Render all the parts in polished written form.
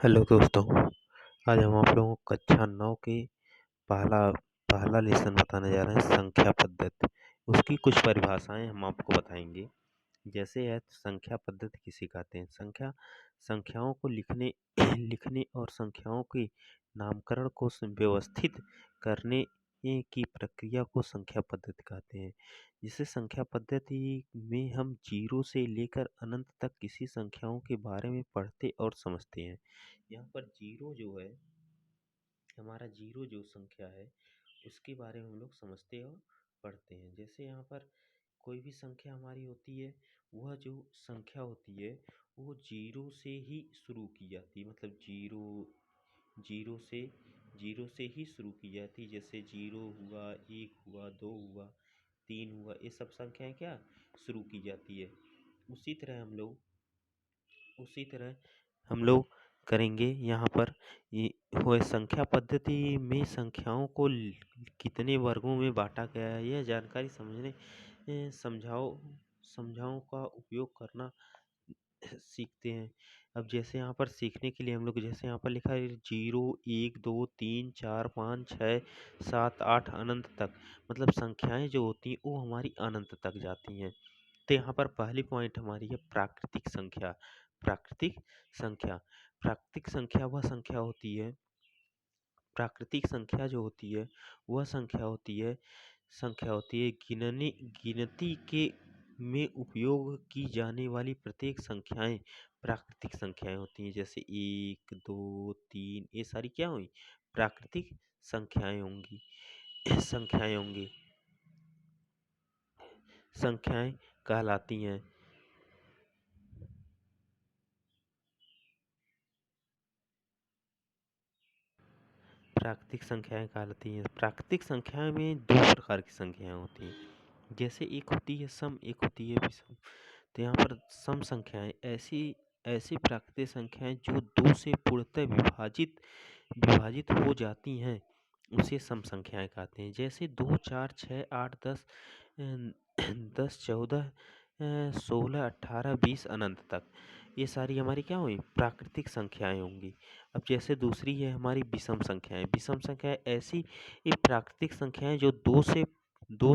Hello दोस्तों, आज हम आप लोगों को कक्षा 9 की पहला पहला लेसन बताने जा रहे हैं संख्या पद्धति। उसकी कुछ परिभाषाएं हम आपको बताएंगे। जैसे है संख्या पद्धति किसे कहते हैं? संख्याओं को लिखने लिखने और संख्याओं के नामकरण को व्यवस्थित करने की प्रक्रिया को संख्या पद्धति कहते हैं। जिसे संख्या पद्धति में हम जीरो से लेकर अनंत तक किसी संख्याओं के बारे में पढ़ते और समझते हैं। यहाँ पर जीरो जो है, हमारा जीरो जो संख्या है उसके बारे में हम लोग समझते और पढ़ते हैं। जैसे यहाँ पर कोई भी संख्या हमारी होती है, वह जो संख्या होती है वो जीरो से ही शुरू की जाती है। मतलब जीरो से जीरो से ही शुरू की जाती है। जैसे जीरो हुआ, एक हुआ, दो हुआ, तीन हुआ, ये सब संख्याएं क्या शुरू की जाती है। उसी तरह हम लोग करेंगे यहाँ पर। ये वह संख्या पद्धति में संख्याओं को कितने वर्गों में बांटा गया है, यह जानकारी समझाओ का उपयोग करना सीखते हैं। अब जैसे यहाँ पर सीखने के लिए हम लोग, जैसे यहाँ पर लिखा है जीरो, एक, दो, तीन, चार, पाँच, छः, सात, आठ, अनंत तक। मतलब संख्याएं जो होती हैं वो हमारी अनंत तक जाती हैं। तो यहाँ पर पहली पॉइंट हमारी है प्राकृतिक संख्या। प्राकृतिक संख्या प्राकृतिक संख्या वह संख्या होती है प्राकृतिक संख्या जो होती है वह संख्या होती है गिनती के में उपयोग की जाने वाली प्रत्येक संख्याएं प्राकृतिक संख्याएं होती हैं। जैसे एक, दो, तीन, ये सारी क्या हुई? प्राकृतिक संख्याएं होंगी। संख्याएं होंगी संख्याएं कहलाती हैं। प्राकृतिक संख्याएं कहलाती हैं। प्राकृतिक संख्याएं में दो प्रकार की संख्याएं होती हैं। जैसे एक होती है सम, एक होती है विषम। तो यहाँ पर सम संख्याएं ऐसी ऐसी प्राकृतिक संख्याएं जो दो से पूर्णतः विभाजित हो जाती हैं, उसे सम संख्याएं कहते हैं। जैसे 2, 4, 6, 8, 10, 10, 14, 16, 18, 20 अनंत तक, ये सारी हमारी क्या हुई? प्राकृतिक संख्याएं होंगी। अब जैसे दूसरी है हमारी विषम संख्याएं। विषम संख्याएं ऐसी ये प्राकृतिक संख्याएं जो दो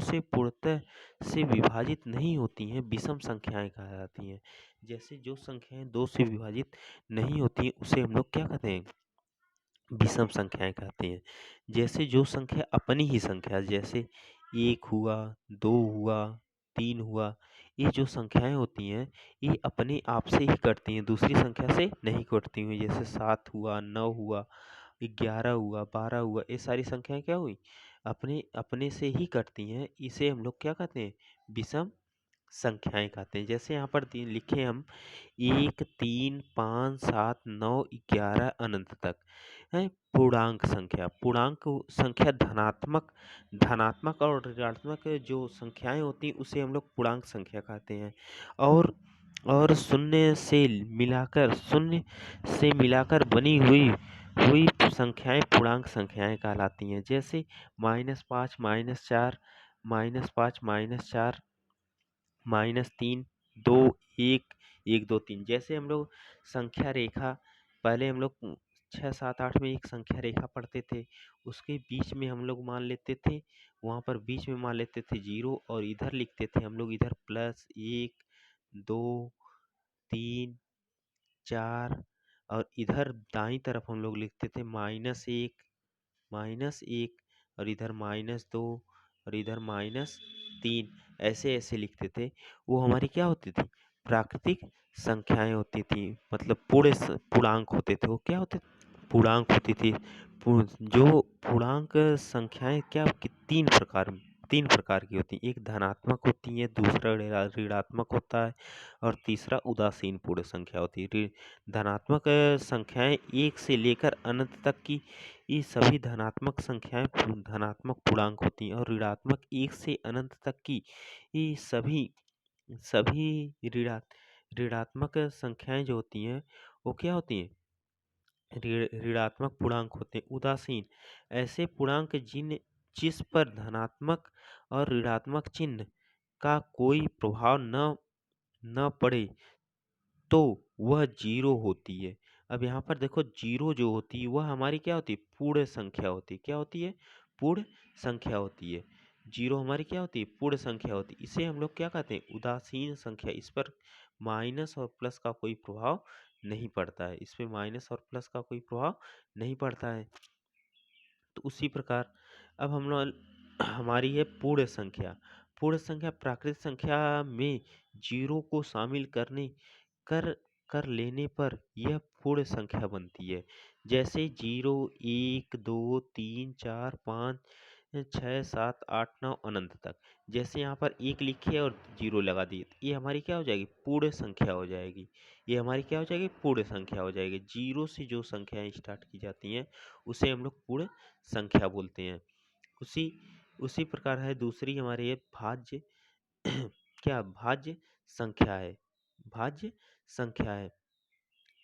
से पूर्णतः से विभाजित नहीं होती हैं, विषम संख्याएं कहलाती हैं। जैसे जो संख्याएं दो से विभाजित नहीं होती हैं उसे हम लोग क्या कहते हैं? विषम संख्याएं कहते हैं। जैसे जो संख्या अपनी ही संख्या, जैसे एक हुआ, दो हुआ, तीन हुआ, ये जो संख्याएं होती हैं ये अपने आप से ही कटती हैं, दूसरी संख्या से नहीं कटती हुई। जैसे 7 हुआ, 9 हुआ, 11 हुआ, 12 हुआ, ये सारी संख्याएं क्या हुई? अपने अपने से ही कटती हैं। इसे हम लोग क्या कहते हैं? विषम संख्याएं कहते हैं। जैसे यहाँ पर लिखे हम 1, 3, 5, 7, 9, 11 अनंत तक है। पूर्णांक संख्या धनात्मक और ऋणात्मक जो संख्याएं होती हैं उसे हम लोग पूर्णांक संख्या कहते हैं। और शून्य से मिलाकर बनी हुई संख्याएं पूर्णांक संख्याएं कहलाती हैं। जैसे -5, -4, -5, -4, -3, 2, 1, 1, 2, 3। जैसे हम लोग संख्या रेखा, पहले हम लोग 6, 7, 8 में एक संख्या रेखा पढ़ते थे। उसके बीच में हम लोग मान लेते थे, वहाँ पर बीच में मान लेते थे जीरो, और इधर लिखते थे हम लोग इधर +1, 2, 3, 4, और इधर दाईं तरफ हम लोग लिखते थे -1, और इधर -2, और इधर -3, ऐसे ऐसे लिखते थे। वो हमारी क्या होती थी? प्राकृतिक संख्याएं होती थी। मतलब पूर्णांक होते थे। वो क्या होते? पूर्णांक होती थी। जो पूर्णांक संख्याएं क्या तीन प्रकार की होती हैं। एक धनात्मक होती है, दूसरा ऋणात्मक होता है, और तीसरा उदासीन पूर्ण संख्या होती है। धनात्मक संख्याएं 1 से लेकर अनंत तक की ये सभी धनात्मक संख्याएं धनात्मक पूर्णांक होती हैं, और ऋणात्मक 1 से अनंत तक की ये सभी ऋणात्मक संख्याएं जो होती हैं वो क्या होती हैं? ऋणात्मक पूर्णांक होते हैं। उदासीन ऐसे पूर्णांक जिस पर धनात्मक और ऋणात्मक चिन्ह का कोई प्रभाव न पड़े तो वह जीरो होती है। अब यहाँ पर देखो जीरो जो होती है वह हमारी क्या होती है, पूर्ण संख्या होती है। क्या होती है, पूर्ण संख्या होती है। जीरो हमारी क्या होती है, पूर्ण संख्या होती है। इसे हम लोग क्या कहते हैं, उदासीन संख्या। इस पर माइनस और प्लस का कोई प्रभाव नहीं पड़ता है, इस पर माइनस और प्लस का कोई प्रभाव नहीं पड़ता है। तो उसी प्रकार अब हम लोग हमारी है पूर्ण संख्या। पूर्ण संख्या प्राकृतिक संख्या में जीरो को शामिल कर कर लेने पर यह पूर्ण संख्या बनती है। जैसे 0, 1, 2, 3, 4, 5, 6, 7, 8, 9 अनंत तक। जैसे यहाँ पर 1 लिखिए और 0 लगा दिए, तो ये हमारी क्या हो जाएगी, पूर्ण संख्या हो जाएगी। ये हमारी क्या हो जाएगी, पूर्ण संख्या हो जाएगी। जीरो से जो संख्याएं स्टार्ट की जाती हैं उसे हम लोग पूर्ण संख्या बोलते हैं। उसी उसी प्रकार है दूसरी हमारी ये भाज्य क्या भाज्य संख्या है। भाज्य संख्या है।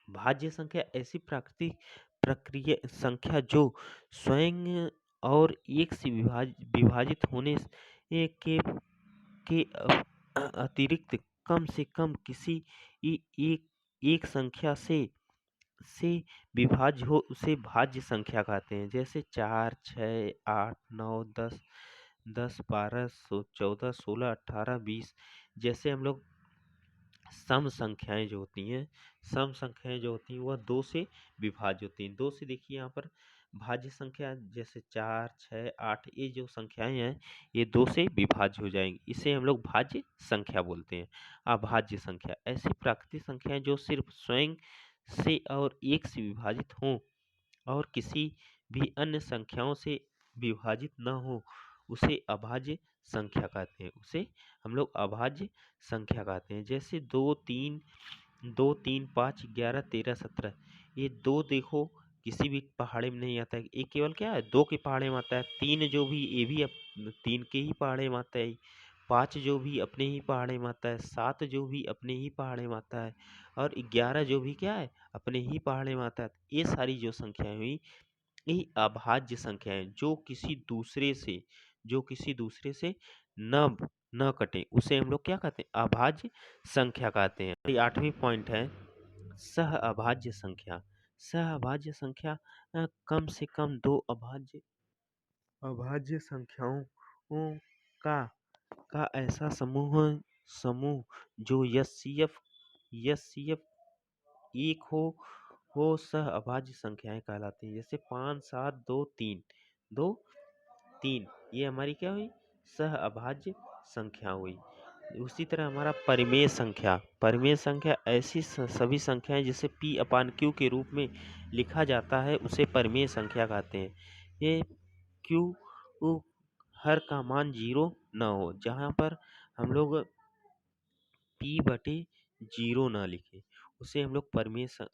भाज्य संख्या ऐसी प्राकृतिक प्रक्रिया संख्या जो स्वयं और एक से विभाजित होने के अतिरिक्त कम से कम किसी एक एक संख्या से विभाज्य हो, उसे भाज्य संख्या कहते हैं। जैसे 4, 6, 8, 9, 10, 10, 12, 14, 16, 18, 20। जैसे हम लोग सम संख्याएं जो होती हैं, सम संख्याएं जो होती हैं वह 2 से विभाज्य होती हैं। 2 से देखिए यहाँ पर भाज्य संख्या जैसे 4, 6, 8, ये जो संख्याएं हैं ये 2 से विभाज्य हो जाएंगी। इसे हम लोग भाज्य संख्या बोलते हैं। अभाज्य संख्या ऐसी प्राकृतिक संख्याएं जो सिर्फ स्वयं से और एक से विभाजित हों और किसी भी अन्य संख्याओं से विभाजित न हो, उसे अभाज्य संख्या कहते हैं। उसे हम लोग अभाज्य संख्या कहते हैं। जैसे 2, 3, 2, 3, 5, 11, 13, 17। ये 2 देखो किसी भी पहाड़े में नहीं आता है, ये केवल क्या है 2 के पहाड़े में आता है। 3 जो भी ये भी 3 के ही पहाड़े में आता है। 5 जो भी अपने ही पहाड़े में आता है। 7 जो भी अपने ही पहाड़े में आता है। और 11 जो भी क्या है अपने ही पहाड़े में आता है। ये सारी जो संख्याएं हुई ये अभाज्य संख्याएं जो किसी दूसरे से न न कटे, उसे हम लोग क्या कहते हैं, अभाज्य संख्या कहते हैं। ये 8वीं पॉइंट है सह अभाज्य संख्या। सह अभाज्य संख्या कम से कम 2 अभाज्य अभाज्य संख्याओं का ऐसा समूह समूह जो यस्यफ एक हो सह अभाज्य संख्याएं कहलाती हैं। जैसे 5, 7, 2, 3, 2, 3 ये हमारी क्या हुई, सह अभाज्य संख्या हुई। उसी तरह हमारा परिमेय संख्या ऐसी सभी संख्याएं जिसे p अपान q के रूप में लिखा जाता है उसे परिमेय संख्या कहते हैं। ये q हर का मान 0 न हो, जहाँ पर हम लोग p बटे 0 ना लिखे, उसे हम लोग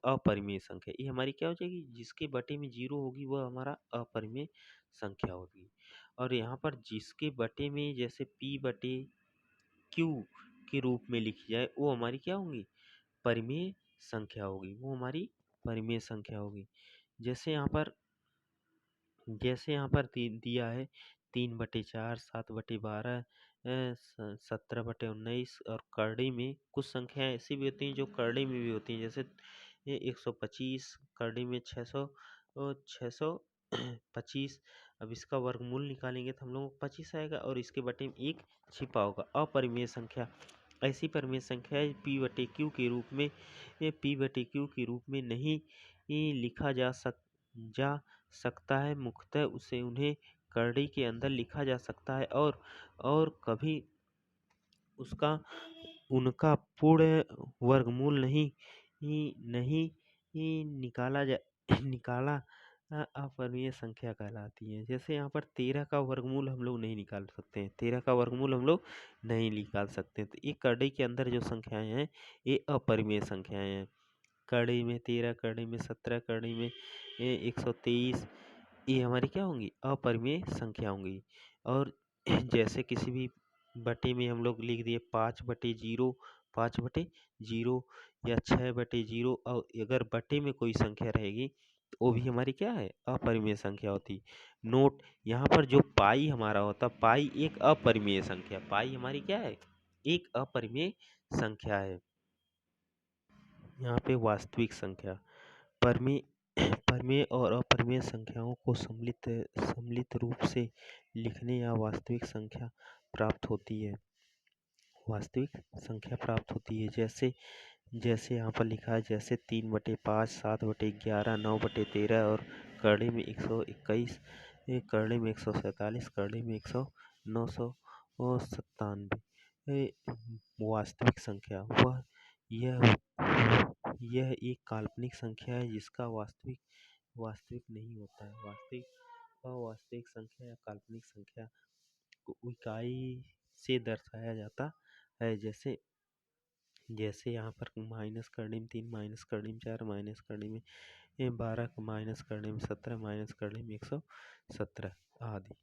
अपरिमेय संख्या। ये हमारी क्या हो जाएगी, जिसके बटे में 0 होगी वह हमारा अपरिमेय संख्या होगी। और यहाँ पर जिसके बटे में जैसे p बटे q के रूप में लिखी जाए वो हमारी क्या होगी, परिमेय संख्या होगी। वो हमारी परिमेय संख्या होगी। जैसे यहाँ पर दिया है 3/4, 7/12, 17/19। और करड़ी में कुछ संख्याएं ऐसी भी होती हैं जो करड़ी में भी होती हैं। जैसे 125, करड़ी में 625। अब इसका वर्गमूल निकालेंगे तो हम लोगों को 25 आएगा और इसके बटे में 1 छिपा होगा। अपरिमेय संख्या ऐसी परिमेय संख्या है p बटे q के रूप में नहीं लिखा जा सकता है। मुख्यतः उन्हें करड़ी के अंदर लिखा जा सकता है और कभी उनका पूर्ण वर्गमूल नहीं निकाला अपरिमेय संख्या कहलाती है। जैसे यहाँ पर 13 का वर्गमूल हम लोग नहीं निकाल सकते हैं, 13 का वर्गमूल हम लोग नहीं निकाल सकते। तो ये करड़ी के अंदर जो संख्याएं हैं ये अपरिमेय संख्याएं हैं। करड़ी में 13, करड़ी में 17, करड़ी में 123, ये हमारी क्या होंगी, अपरिमेय संख्या होंगी। और जैसे किसी भी बटे में हम लोग लिख दिए 5/0, 5/0 या 6/0, और अगर बटे में कोई संख्या रहेगी तो वो भी हमारी क्या है, अपरिमेय संख्या होती। नोट यहाँ पर जो पाई हमारा होता, पाई एक अपरिमेय संख्या, पाई हमारी क्या है, एक अपरिमेय संख्या है। यहाँ पे वास्तविक संख्या, परमेय परमेय और अपरिमेय संख्याओं को सम्मिलित रूप से लिखने या वास्तविक संख्या प्राप्त होती है। जैसे जैसे यहाँ पर लिखा है, जैसे 3/5, 7/11, 9/13 और करड़े में 121, करड़े में 147, करड़े में 997। वास्तविक संख्या यह यह एक काल्पनिक संख्या है जिसका वास्तविक वास्तविक नहीं होता है। अवास्तविक संख्या या काल्पनिक संख्या को इकाई से दर्शाया जाता है। जैसे जैसे यहाँ पर माइनस करने में 3, माइनस करने में 4, माइनस करने में 12, माइनस करने में 17, माइनस करने में 117 आदि।